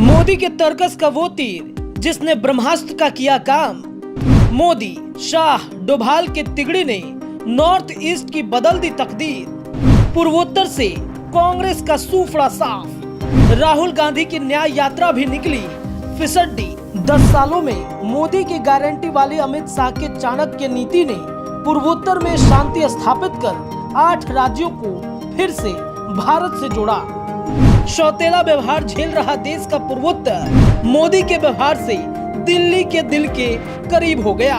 मोदी के तर्कस का वो तीर जिसने ब्रह्मास्त्र का किया काम। मोदी, शाह, डोभाल के तिगड़ी ने नॉर्थ ईस्ट की बदल दी तकदीर। पूर्वोत्तर से कांग्रेस का सूफड़ा साफ। राहुल गांधी की न्याय यात्रा भी निकली फिसड्डी। 10 सालों में मोदी की गारंटी वाली अमित शाह के चाणक्य नीति ने पूर्वोत्तर में शांति स्थापित कर 8 राज्यों को फिर से भारत से जोड़ा। सौतेला व्यवहार झेल रहा देश का पूर्वोत्तर मोदी के व्यवहार से दिल्ली के दिल के करीब हो गया।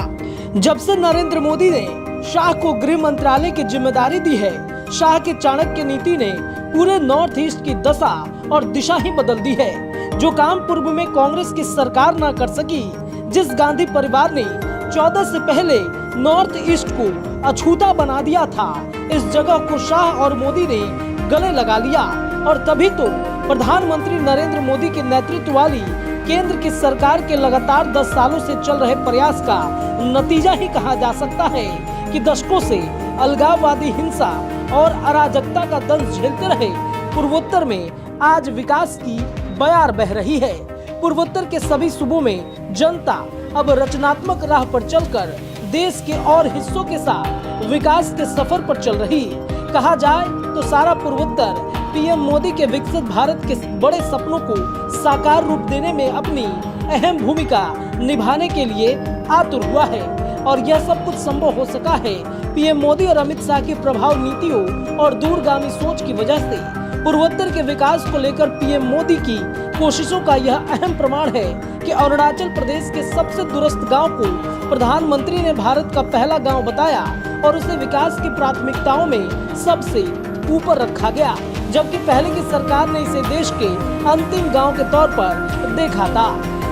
जब से नरेंद्र मोदी ने शाह को गृह मंत्रालय की जिम्मेदारी दी है, शाह के चाणक्य नीति ने पूरे नॉर्थ ईस्ट की दशा और दिशा ही बदल दी है। जो काम पूर्व में कांग्रेस की सरकार न कर सकी, जिस गांधी परिवार ने 14 से पहले नॉर्थ ईस्ट को अछूता बना दिया था, इस जगह को शाह और मोदी ने गले लगा लिया। और तभी तो प्रधानमंत्री नरेंद्र मोदी के नेतृत्व वाली केंद्र की सरकार के लगातार 10 सालों से चल रहे प्रयास का नतीजा ही कहा जा सकता है कि दशकों से अलगाववादी हिंसा और अराजकता का दंश झेलते रहे पूर्वोत्तर में आज विकास की बयार बह रही है। पूर्वोत्तर के सभी सूबों में जनता अब रचनात्मक राह पर चलकर देश के और हिस्सों के साथ विकास के सफर पर चल रही। कहा जाए तो सारा पूर्वोत्तर पीएम मोदी के विकसित भारत के बड़े सपनों को साकार रूप देने में अपनी अहम भूमिका निभाने के लिए आतुर हुआ है। और यह सब कुछ संभव हो सका है पीएम मोदी और अमित शाह की प्रभाव नीतियों और दूरगामी सोच की वजह से। पूर्वोत्तर के विकास को लेकर पीएम मोदी की कोशिशों का यह अहम प्रमाण है कि अरुणाचल प्रदेश के सबसे दूरस्थ गांव को प्रधानमंत्री ने भारत का पहला गांव बताया और उसे विकास की प्राथमिकताओं में सबसे ऊपर रखा गया, जबकि पहले की सरकार ने इसे देश के अंतिम गांव के तौर पर देखा था।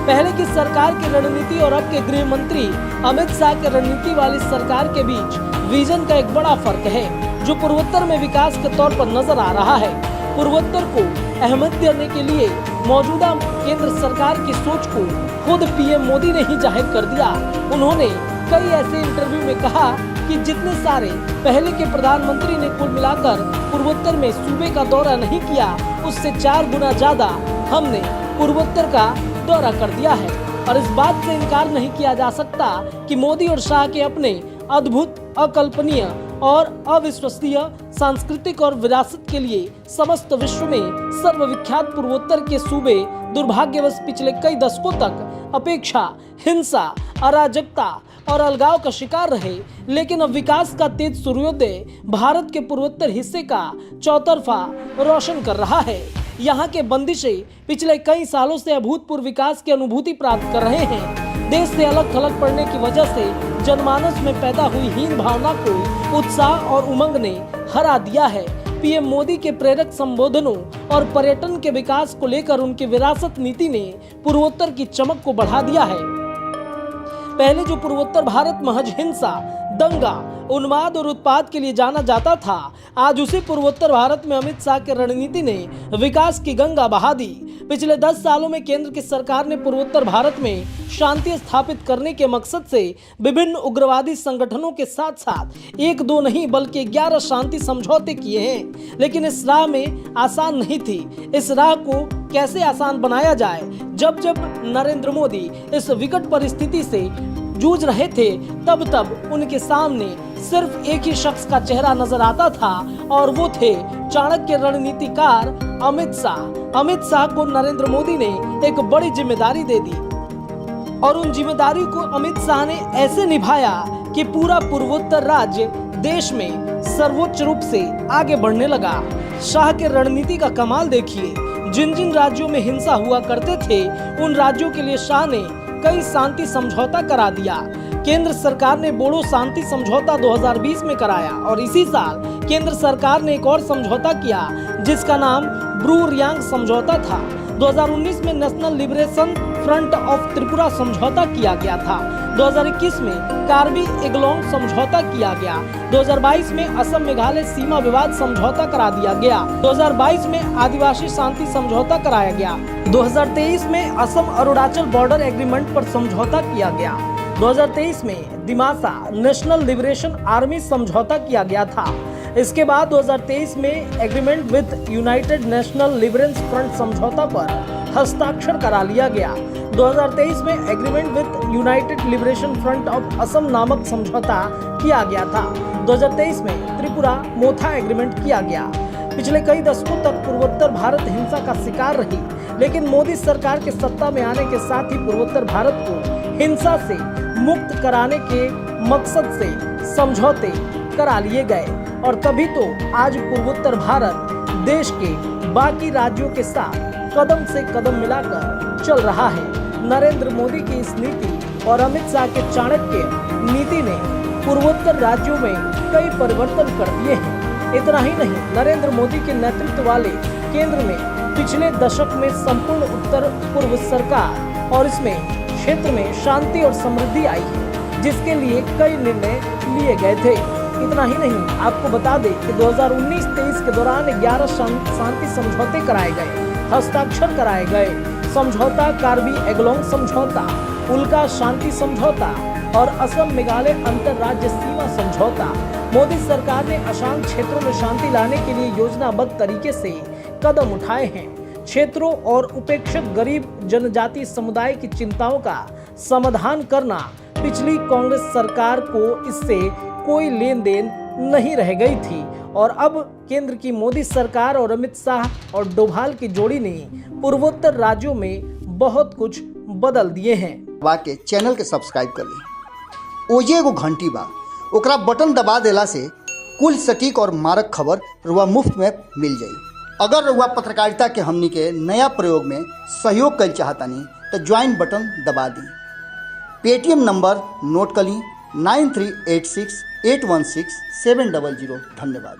पहले की सरकार की रणनीति और अब के गृह मंत्री अमित शाह के रणनीति वाली सरकार के बीच विजन का एक बड़ा फर्क है, जो पूर्वोत्तर में विकास के तौर पर नजर आ रहा है। पूर्वोत्तर को अहमियत देने के लिए मौजूदा केंद्र सरकार की सोच को खुद पीएम मोदी ने ही जाहिर कर दिया। उन्होंने कई ऐसे इंटरव्यू में कहा कि जितने सारे पहले के प्रधानमंत्री ने कुल मिलाकर पूर्वोत्तर में सूबे का दौरा नहीं किया, उससे 4 गुना ज्यादा हमने पूर्वोत्तर का दौरा कर दिया है। और इस बात से इनकार नहीं किया जा सकता कि मोदी और शाह के अपने अद्भुत, अकल्पनीय और अविश्वसनीय सांस्कृतिक और विरासत के लिए समस्त विश्व में सर्वविख्यात पूर्वोत्तर के सूबे दुर्भाग्यवश पिछले कई दशकों तक अपेक्षा, हिंसा, अराजकता और अलगाव का शिकार रहे। लेकिन अब विकास का तेज सूर्योदय भारत के पूर्वोत्तर हिस्से का चौतरफा रोशन कर रहा है। यहाँ के बंदिशे पिछले कई सालों से अभूतपूर्व विकास की अनुभूति प्राप्त कर रहे हैं। देश से अलग थलग पड़ने की वजह से जनमानस में पैदा हुई हीन भावना को उत्साह और उमंग ने हरा दिया है। पीएम मोदी के प्रेरक संबोधनों और पर्यटन के विकास को लेकर उनकी विरासत नीति ने पूर्वोत्तर की चमक को बढ़ा दिया है। पहले जो पूर्वोत्तर भारत महज हिंसा, दंगा, उन्माद और उत्पाद के लिए जाना जाता था, आज उसी पूर्वोत्तर भारत में अमित शाह की रणनीति ने विकास की गंगा बहा दी। पिछले 10 सालों में केंद्र की सरकार ने पूर्वोत्तर भारत में शांति स्थापित करने के मकसद से विभिन्न उग्रवादी संगठनों के साथ साथ 1-2 नहीं बल्कि 11 शांति समझौते किए हैं। लेकिन इस राह में आसान नहीं थी। इस राह को कैसे आसान बनाया जाए, जब नरेंद्र मोदी इस विकट परिस्थिति से जूझ रहे थे, तब उनके सामने सिर्फ एक ही शख्स का चेहरा नजर आता था और वो थे चाणक्य रणनीतिकार अमित शाह। अमित शाह को नरेंद्र मोदी ने एक बड़ी जिम्मेदारी दे दी और उन जिम्मेदारी को अमित शाह ने ऐसे निभाया कि पूरा पूर्वोत्तर राज्य देश में सर्वोच्च रूप से आगे बढ़ने लगा। शाह के रणनीति का कमाल देखिए। जिन जिन राज्यों में हिंसा हुआ करते थे, उन राज्यों के लिए शाह ने कई शांति समझौता करा दिया। केंद्र सरकार ने बोडो शांति समझौता 2020 में कराया और इसी साल केंद्र सरकार ने एक और समझौता किया जिसका नाम ब्रू रियांग समझौता था। 2019 में national liberation front of Tripura समझौता किया गया था। 2021 में कार्बी एंगलोंग समझौता किया गया। 2022 में असम मेघालय सीमा विवाद समझौता करा दिया गया। 2022 में आदिवासी शांति समझौता कराया गया। 2023 में असम अरुणाचल बॉर्डर एग्रीमेंट पर समझौता किया गया। 2023 में दिमासा नेशनल लिबरेशन आर्मी समझौता किया गया था। इसके बाद 2023 में agreement with United national liberation front समझौता पर हस्ताक्षर करा लिया गया। 2023 में agreement with United liberation front of Assam नामक समझौता किया गया था। 2023 में त्रिपुरा मोथा एग्रीमेंट किया गया। पिछले कई दशकों तक पूर्वोत्तर भारत हिंसा का शिकार रही, लेकिन मोदी सरकार के सत्ता में आने के साथ ही पूर्वोत्तर भारत को हिंसा से मुक्त कराने के मकसद से समझौते करा लिए गए और तभी तो आज पूर्वोत्तर भारत देश के बाकी राज्यों के साथ कदम से कदम मिलाकर चल रहा है। नरेंद्र मोदी की इस नीति और अमित शाह के चाणक्य नीति ने पूर्वोत्तर राज्यों में कई परिवर्तन कर दिए हैं। इतना ही नहीं, नरेंद्र मोदी के नेतृत्व वाले केंद्र में पिछले दशक में संपूर्ण उत्तर पूर्व सरकार और इसमें क्षेत्र में शांति और समृद्धि आई है, जिसके लिए कई निर्णय लिए गए थे। इतना ही नहीं, आपको बता दें कि 2019-23 के दौरान 11 शांति समझौते कराए गए, हस्ताक्षर कराए गए। समझौता कार्बी एंगलोंग समझौता, उल्का शांति समझौता और असम मेघालय अंतर्राज्य सीमा समझौता। मोदी सरकार ने अशांत क्षेत्रों में शांति लाने के लिए योजनाबद्ध तरीके से कदम उठाए हैं। क्षेत्रों और उपेक्षित गरीब जनजाति समुदाय की चिंताओं का समाधान करना पिछली कांग्रेस सरकार को इससे कोई लेन देन नहीं रह गई थी और अब केंद्र की मोदी सरकार और अमित शाह और डोभाल की जोड़ी ने पूर्वोत्तर राज्यों में बहुत कुछ बदल दिए हैं। के चैनल के सब्सक्राइब कर ली। ओजे एगो घंटी बा, ओकरा बटन दबा देला से कुल सटीक और मारक खबर रुआ मुफ्त में मिल जाई। अगर रुआ पत्रकारिता के हमनी के नया प्रयोग में सहयोग कर चाहतानी तो ज्वाइन बटन दबा दी। पेटीएम नंबर नोट कर ली 9386 816 700। धन्यवाद।